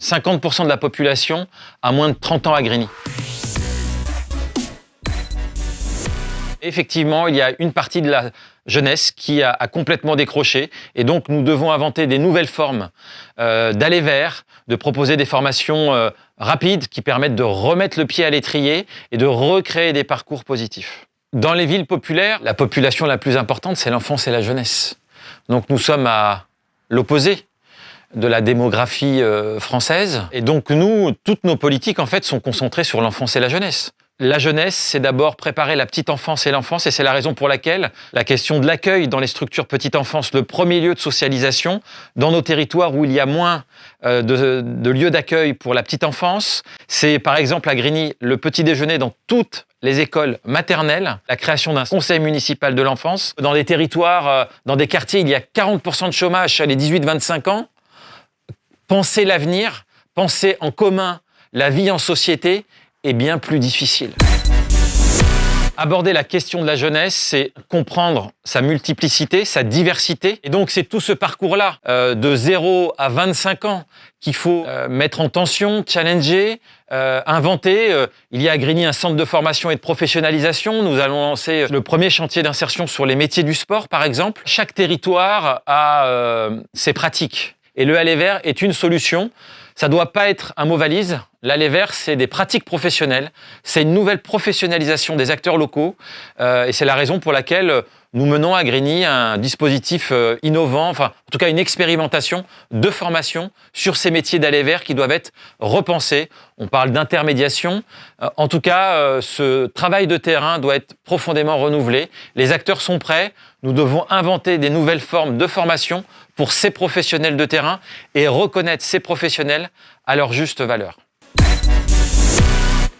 50% de la population a moins de 30 ans à Grigny. Effectivement, il y a une partie de la jeunesse qui a complètement décroché et donc nous devons inventer des nouvelles formes d'aller vers, de proposer des formations rapides qui permettent de remettre le pied à l'étrier et de recréer des parcours positifs. Dans les villes populaires, la population la plus importante, c'est l'enfance et la jeunesse. Donc nous sommes à l'opposé de la démographie française. Et donc nous, toutes nos politiques en fait sont concentrées sur l'enfance et la jeunesse. La jeunesse, c'est d'abord préparer la petite enfance et l'enfance, et c'est la raison pour laquelle la question de l'accueil dans les structures petite enfance, le premier lieu de socialisation, dans nos territoires où il y a moins de lieux d'accueil pour la petite enfance, c'est par exemple à Grigny le petit déjeuner dans toutes les écoles maternelles, la création d'un conseil municipal de l'enfance. Dans des territoires, dans des quartiers, il y a 40% de chômage chez les 18-25 ans. Penser l'avenir, penser en commun la vie en société est bien plus difficile. Aborder la question de la jeunesse, c'est comprendre sa multiplicité, sa diversité. Et donc, c'est tout ce parcours-là, de 0 à 25 ans, qu'il faut mettre en tension, challenger, inventer. Il y a à Grigny un centre de formation et de professionnalisation. Nous allons lancer le premier chantier d'insertion sur les métiers du sport, par exemple. Chaque territoire a ses pratiques. Et le aller vers est une solution. Ça ne doit pas être un mot valise. L'aller vers, c'est des pratiques professionnelles. C'est une nouvelle professionnalisation des acteurs locaux. Et c'est la raison pour laquelle nous menons à Grigny un dispositif innovant, enfin, en tout cas une expérimentation de formation sur ces métiers d'aller vers qui doivent être repensés. On parle d'intermédiation. En tout cas, ce travail de terrain doit être profondément renouvelé. Les acteurs sont prêts. Nous devons inventer des nouvelles formes de formation pour ces professionnels de terrain et reconnaître ces professionnels à leur juste valeur.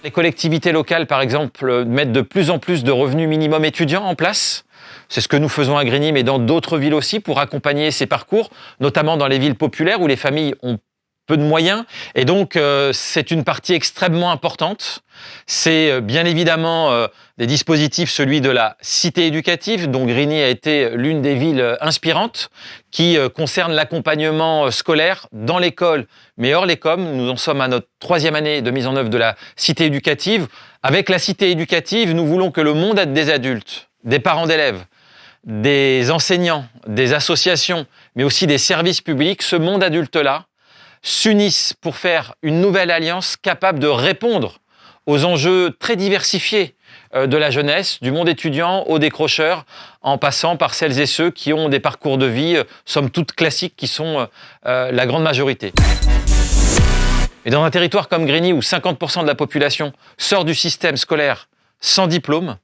Les collectivités locales, par exemple, mettent de plus en plus de revenus minimum étudiants en place. C'est ce que nous faisons à Grigny, mais dans d'autres villes aussi, pour accompagner ces parcours, notamment dans les villes populaires où les familles ont peu de moyens. Et donc, c'est une partie extrêmement importante. C'est bien évidemment des dispositifs, celui de la cité éducative, dont Grigny a été l'une des villes inspirantes, qui concerne l'accompagnement scolaire dans l'école, mais hors l'école. Nous en sommes à notre 3e année de mise en œuvre de la cité éducative. Avec la cité éducative, nous voulons que le monde des adultes, des parents d'élèves, des enseignants, des associations, mais aussi des services publics, ce monde adulte-là, s'unissent pour faire une nouvelle alliance capable de répondre aux enjeux très diversifiés de la jeunesse, du monde étudiant aux décrocheurs, en passant par celles et ceux qui ont des parcours de vie, somme toute classiques, qui sont la grande majorité. Et dans un territoire comme Grigny, où 50% de la population sort du système scolaire sans diplôme,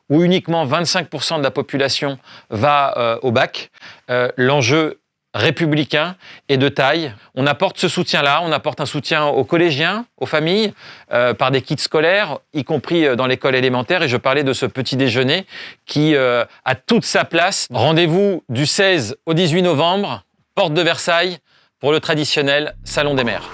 où uniquement 25% de la population va au bac, l'enjeu républicain et de taille. On apporte ce soutien-là, on apporte un soutien aux collégiens, aux familles, par des kits scolaires, y compris dans l'école élémentaire. Et je parlais de ce petit déjeuner qui a toute sa place. Rendez-vous du 16 au 18 novembre, porte de Versailles, pour le traditionnel Salon des maires.